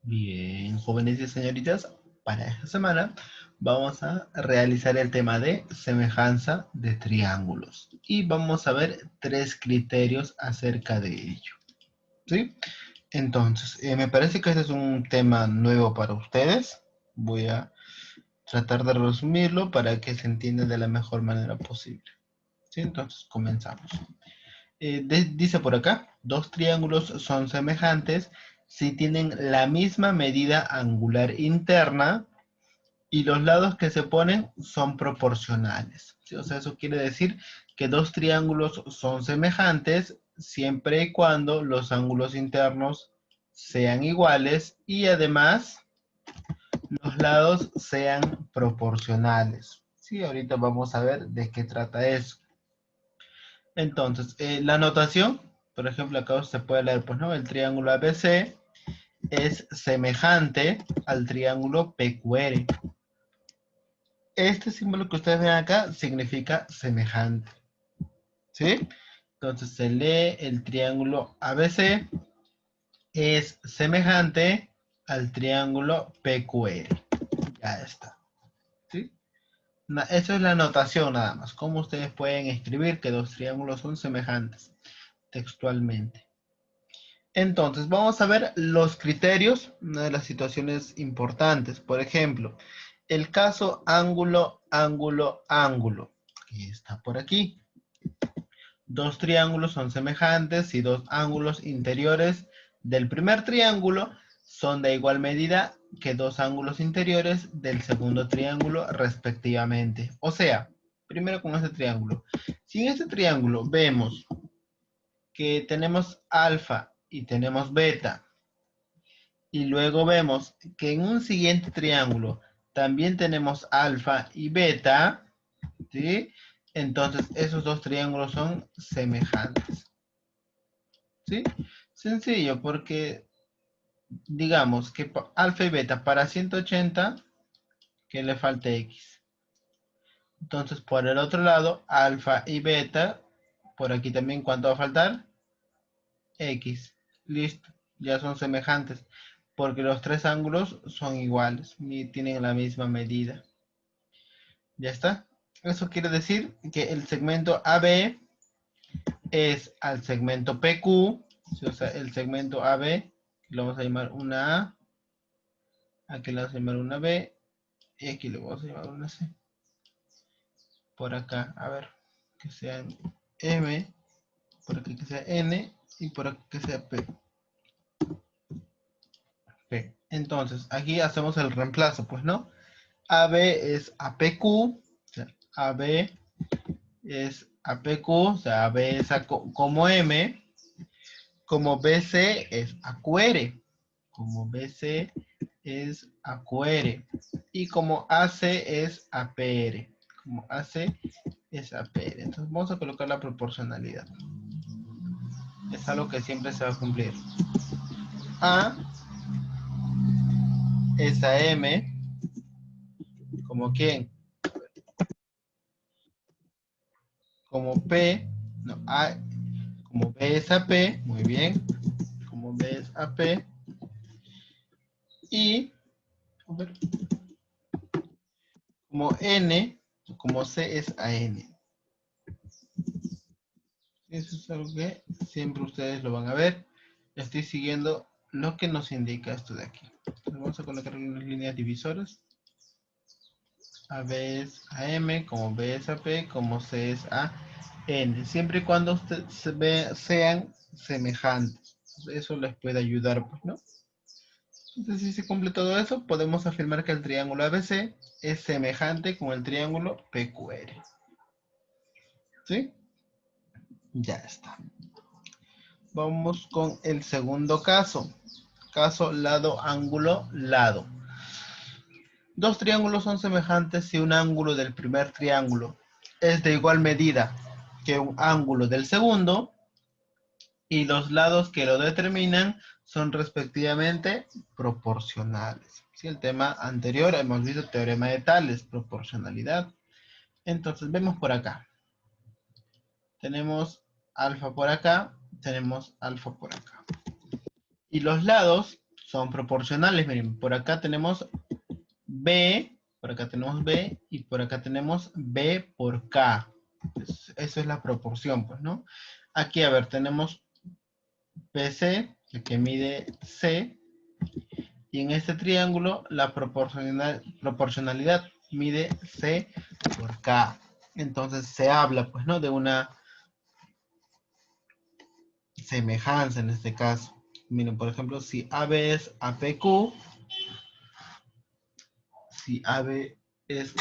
Bien, jóvenes y señoritas, para esta semana vamos a realizar el tema de semejanza de triángulos y vamos a ver tres criterios acerca de ello, ¿sí? Entonces, me parece que este es un tema nuevo para ustedes. Voy a tratar de resumirlo para que se entienda de la mejor manera posible, ¿sí? Entonces, comenzamos. Dice por acá, dos triángulos son semejantes si tienen la misma medida angular interna y los lados que se ponen son proporcionales. ¿Sí? O sea, eso quiere decir que dos triángulos son semejantes siempre y cuando los ángulos internos sean iguales y además los lados sean proporcionales. Sí, ahorita vamos a ver de qué trata eso. Entonces, la notación, por ejemplo, acá se puede leer, pues, ¿no? El triángulo ABC es semejante al triángulo PQR. Este símbolo que ustedes ven acá significa semejante, ¿sí? Entonces se lee el triángulo ABC es semejante al triángulo PQR. Ya está, ¿sí? Eso es la notación nada más. Cómo ustedes pueden escribir que dos triángulos son semejantes textualmente. Entonces, vamos a ver los criterios, una de las situaciones importantes. Por ejemplo, el caso ángulo, ángulo, ángulo, que está por aquí. Dos triángulos son semejantes si dos ángulos interiores del primer triángulo son de igual medida que dos ángulos interiores del segundo triángulo respectivamente. O sea, primero con este triángulo. Si en este triángulo vemos que tenemos alfa y tenemos beta, y luego vemos que en un siguiente triángulo también tenemos alfa y beta, ¿sí? Entonces esos dos triángulos son semejantes, ¿sí? Sencillo, porque digamos que alfa y beta para 180, que le falte x. Entonces por el otro lado, alfa y beta, por aquí también, ¿cuánto va a faltar? X. Listo, ya son semejantes, porque los tres ángulos son iguales y tienen la misma medida. Ya está. Eso quiere decir que el segmento AB es al segmento PQ, o sea, el segmento AB, que lo vamos a llamar una A, aquí le vamos a llamar una B, y aquí le vamos a llamar una C. Por acá, a ver, que sea M, por aquí que sea N, y por aquí que sea P. P. Entonces, aquí hacemos el reemplazo, pues, ¿no? AB es APQ, o sea, AB es APQ, o sea, AB es como M, como BC es AQR, como BC es AQR, y como AC es APR, como AC es APR. Entonces vamos a colocar la proporcionalidad. Es algo que siempre se va a cumplir. A es a M, como quién, como P, no, A, como B es a P, muy bien, como B es a P, y a ver, como N, como C es a N. Eso es algo que siempre ustedes lo van a ver. Estoy siguiendo lo que nos indica esto de aquí. Entonces vamos a colocar unas líneas divisoras. A B es a M, como B es a P, como C es a N. Siempre y cuando sean semejantes. Eso les puede ayudar, pues, ¿no? Entonces, si se cumple todo eso, podemos afirmar que el triángulo ABC es semejante con el triángulo PQR. ¿Sí? Ya está. Vamos con el segundo caso. Caso lado, ángulo, lado. Dos triángulos son semejantes si un ángulo del primer triángulo es de igual medida que un ángulo del segundo y los lados que lo determinan son respectivamente proporcionales. Si el tema anterior hemos visto teorema de Tales, proporcionalidad. Entonces vemos por acá. Tenemos alfa por acá, tenemos alfa por acá. Y los lados son proporcionales. Miren, por acá tenemos B, por acá tenemos B y por acá tenemos B por K. Entonces, eso es la proporción, pues, ¿no? Aquí, a ver, tenemos BC, el que mide C, y en este triángulo la proporcionalidad mide C por K. Entonces se habla, pues, ¿no? De una semejanza en este caso. Miren, por ejemplo, si AB es APQ, si AB es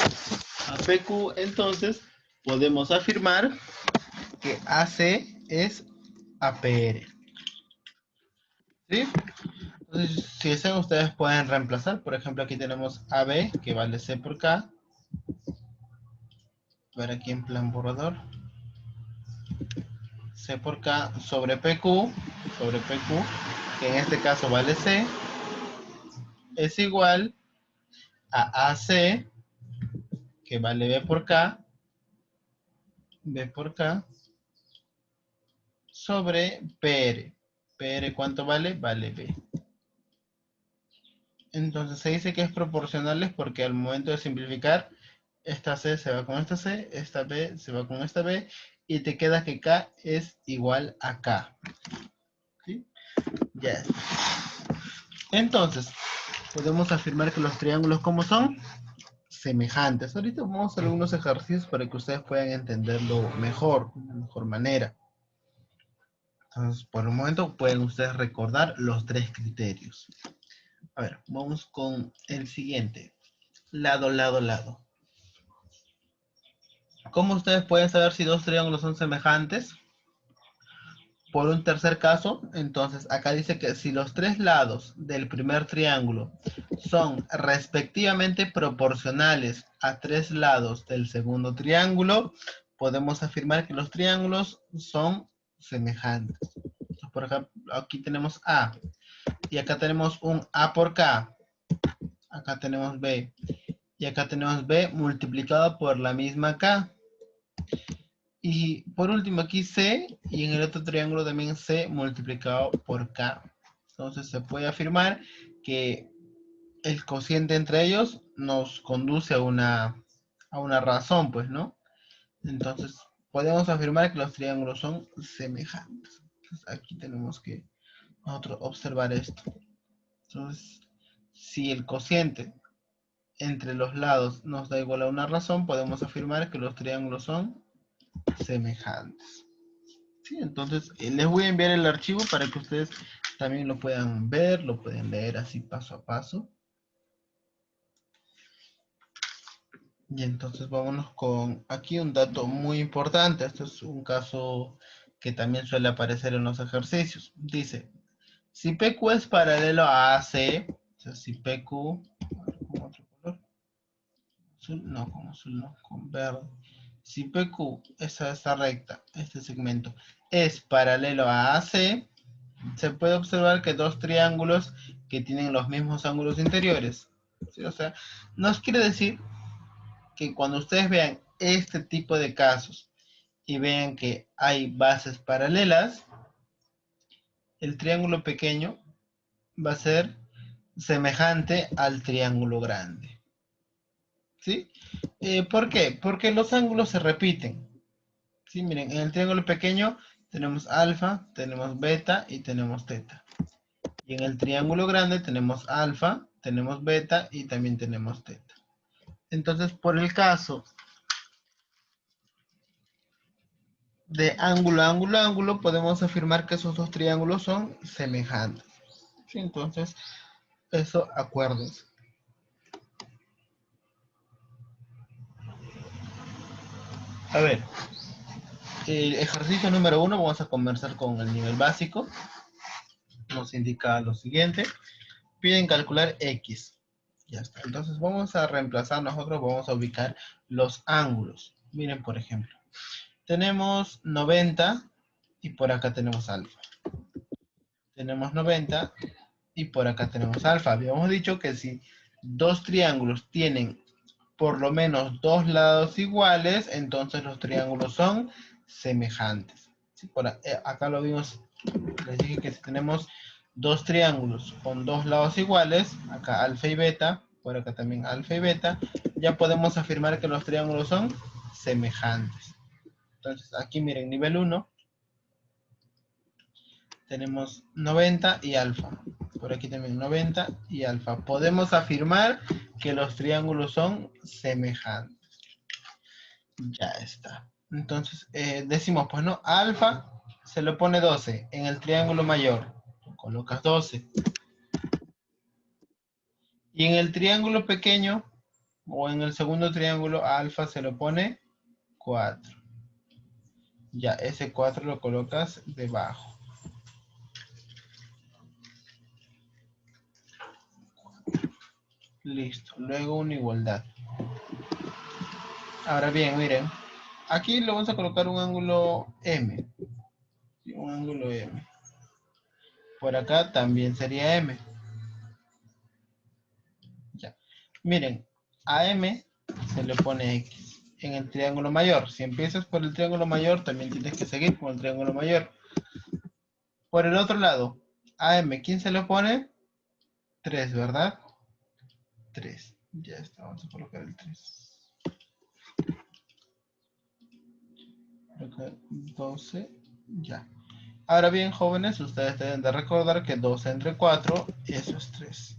APQ, entonces podemos afirmar que AC es APR. ¿Sí? Entonces, si desean, ustedes pueden reemplazar. Por ejemplo, aquí tenemos AB, que vale C por K. Ver aquí en plan borrador. C por K sobre PQ, que en este caso vale C, es igual a AC, que vale B por K, sobre PR. PR, ¿cuánto vale? Vale B. Entonces se dice que es proporcionales porque al momento de simplificar, esta C se va con esta C, esta B se va con esta B, y te queda que K es igual a K. ¿Sí? Ya está. Entonces, podemos afirmar que los triángulos, ¿cómo son? Semejantes. Ahorita vamos a hacer algunos ejercicios para que ustedes puedan entenderlo mejor, de una mejor manera. Entonces, por el momento pueden ustedes recordar los tres criterios. A ver, vamos con el siguiente. Lado, lado, lado. ¿Cómo ustedes pueden saber si dos triángulos son semejantes? Por un tercer caso, entonces acá dice que si los tres lados del primer triángulo son respectivamente proporcionales a tres lados del segundo triángulo, podemos afirmar que los triángulos son semejantes. Entonces, por ejemplo, aquí tenemos A y acá tenemos un A por K, acá tenemos B y acá tenemos B multiplicado por la misma K. Y por último aquí C, y en el otro triángulo también C multiplicado por K. Entonces se puede afirmar que el cociente entre ellos nos conduce a una razón, pues, ¿no? Entonces podemos afirmar que los triángulos son semejantes. Entonces, aquí tenemos que nosotros observar esto. Entonces, si el cociente entre los lados nos da igual a una razón, podemos afirmar que los triángulos son semejantes. Sí, entonces les voy a enviar el archivo para que ustedes también lo puedan ver, lo pueden leer así paso a paso. Y entonces vámonos con aquí un dato muy importante. Este es un caso que también suele aparecer en los ejercicios. Dice, si PQ es paralelo a AC, o sea, si PQ, con otro color, azul, no, con azul no, con verde. Si PQ, esta recta, este segmento, es paralelo a AC, se puede observar que dos triángulos que tienen los mismos ángulos interiores. ¿Sí? O sea, nos quiere decir que cuando ustedes vean este tipo de casos y vean que hay bases paralelas, el triángulo pequeño va a ser semejante al triángulo grande. ¿Sí? ¿Por qué? Porque los ángulos se repiten. ¿Sí? Miren, en el triángulo pequeño tenemos alfa, tenemos beta y tenemos teta. Y en el triángulo grande tenemos alfa, tenemos beta y también tenemos teta. Entonces, por el caso de ángulo, ángulo, ángulo, podemos afirmar que esos dos triángulos son semejantes. ¿Sí? Entonces, eso acuérdense. A ver, el ejercicio número 1, vamos a comenzar con el nivel básico. Nos indica lo siguiente. Piden calcular X. Ya está. Entonces vamos a reemplazar nosotros, vamos a ubicar los ángulos. Miren, por ejemplo. Tenemos 90 y por acá tenemos alfa. Tenemos 90 y por acá tenemos alfa. Habíamos dicho que si dos triángulos tienen por lo menos dos lados iguales, entonces los triángulos son semejantes. ¿Sí? Acá lo vimos, les dije que si tenemos dos triángulos con dos lados iguales, acá alfa y beta, por acá también alfa y beta, ya podemos afirmar que los triángulos son semejantes. Entonces aquí miren, nivel 1, tenemos 90 y alfa. Por aquí también 90 y alfa. Podemos afirmar que los triángulos son semejantes. Ya está. Entonces, decimos, pues no, alfa se le pone 12 en el triángulo mayor. Colocas 12. Y en el triángulo pequeño, o en el segundo triángulo, a alfa se le pone 4. Ya, ese 4 lo colocas debajo. Listo. Luego una igualdad. Ahora bien, miren. Aquí le vamos a colocar un ángulo M. Un ángulo M. Por acá también sería M. Ya. Miren, a M se le pone X en el triángulo mayor. Si empiezas por el triángulo mayor, también tienes que seguir con el triángulo mayor. Por el otro lado, a M, ¿quién se le pone? 3, ¿verdad? 3. Ya está, vamos a colocar el 3. Acá 12, ya. Ahora bien, jóvenes, ustedes deben de recordar que 12 entre 4, eso es 3.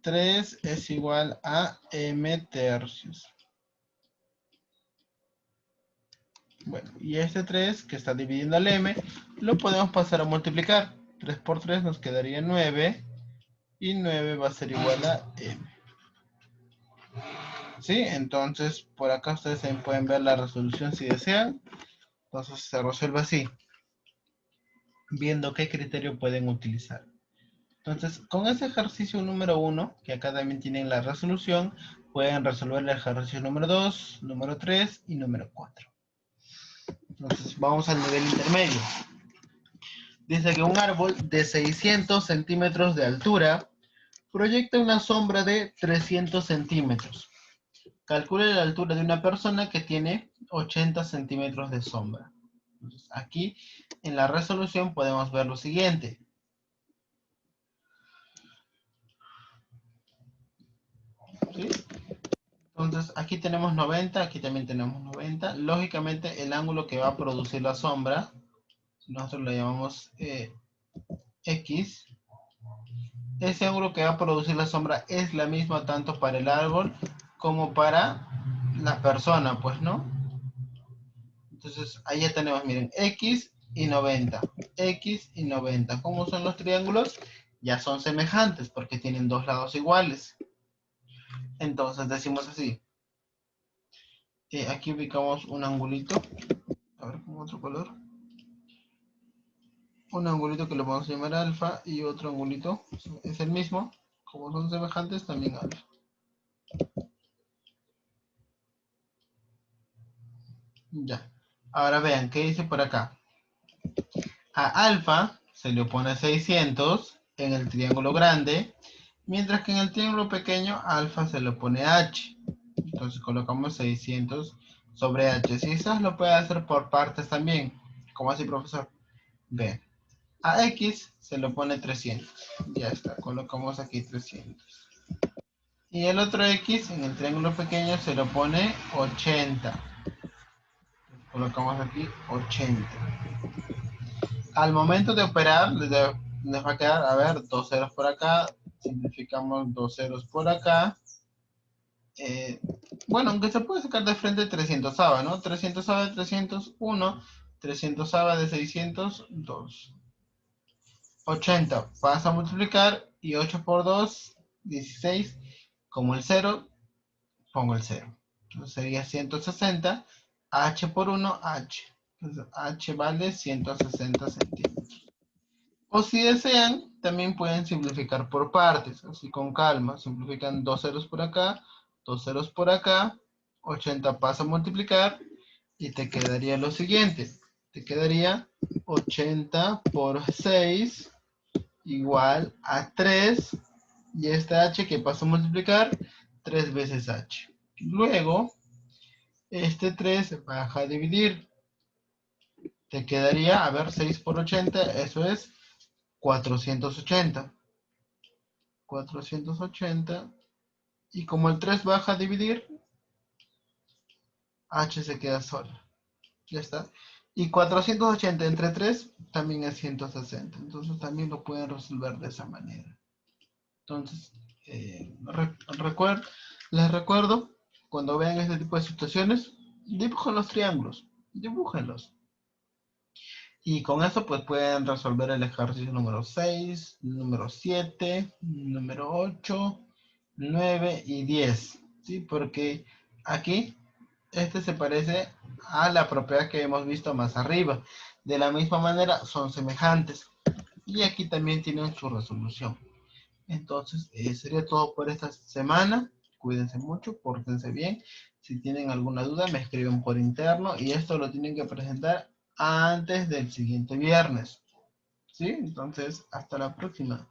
3 es igual a m tercios. Bueno, y este 3 que está dividiendo al m, lo podemos pasar a multiplicar. 3 por 3 nos quedaría 9, y 9 va a ser igual a m. ¿Sí? Entonces, por acá ustedes también pueden ver la resolución si desean. Entonces se resuelve así, viendo qué criterio pueden utilizar. Entonces, con ese ejercicio número 1, que acá también tienen la resolución, pueden resolver el ejercicio número 2, número 3 y número 4. Entonces, vamos al nivel intermedio. Dice que un árbol de 600 centímetros de altura proyecta una sombra de 300 centímetros. Calcule la altura de una persona que tiene 80 centímetros de sombra. Entonces, aquí en la resolución podemos ver lo siguiente. ¿Sí? Entonces, aquí tenemos 90, aquí también tenemos 90. Lógicamente, el ángulo que va a producir la sombra, nosotros lo llamamos X, ese ángulo que va a producir la sombra es la misma tanto para el árbol como para la persona, pues, ¿no? Entonces, ahí ya tenemos, miren, X y 90. X y 90. ¿Cómo son los triángulos? Ya son semejantes porque tienen dos lados iguales. Entonces, decimos así. Aquí ubicamos un angulito. A ver, con otro color. Un angulito que lo vamos a llamar alfa y otro angulito es el mismo. Como son semejantes, también alfa. Ya. Ahora vean, ¿qué dice por acá? A alfa se le opone 600 en el triángulo grande, mientras que en el triángulo pequeño a alfa se le opone h. Entonces colocamos 600 sobre h. Si esas lo puede hacer por partes también. ¿Cómo así, profesor? Vean. A x se le pone 300. Ya está, colocamos aquí 300. Y el otro x en el triángulo pequeño se lo pone 80. Colocamos aquí 80. Al momento de operar, les va a quedar, a ver, dos ceros por acá. Simplificamos dos ceros por acá. Bueno, aunque se puede sacar de frente 300 ¿no? 300 de 300, 1. 300 de 600, 2. 80 pasa a multiplicar y 8 por 2, 16. Como el 0, pongo el 0. Entonces sería 160. H por 1, H. Entonces H vale 160 centímetros. O si desean, también pueden simplificar por partes, así con calma. Simplifican dos ceros por acá, dos ceros por acá. 80 pasa a multiplicar y te quedaría lo siguiente. Te quedaría 80 por 6 igual a 3, y este h que pasa a multiplicar 3 veces h. Luego, este 3 baja a dividir. Te quedaría, a ver, 6 por 80, eso es 480. 480. Y como el 3 baja a dividir, h se queda sola. Ya está. Y 480 entre 3 también es 160. Entonces también lo pueden resolver de esa manera. Entonces, les recuerdo, cuando vean este tipo de situaciones, dibujen los triángulos. Dibújenlos. Y con eso pues pueden resolver el ejercicio número 6, número 7, número 8, 9 y 10. ¿Sí? Porque aquí este se parece a la propiedad que hemos visto más arriba. De la misma manera son semejantes. Y aquí también tienen su resolución. Entonces, sería todo por esta semana. Cuídense mucho, pórtense bien. Si tienen alguna duda, me escriben por interno y esto lo tienen que presentar antes del siguiente viernes. ¿Sí? Entonces, hasta la próxima.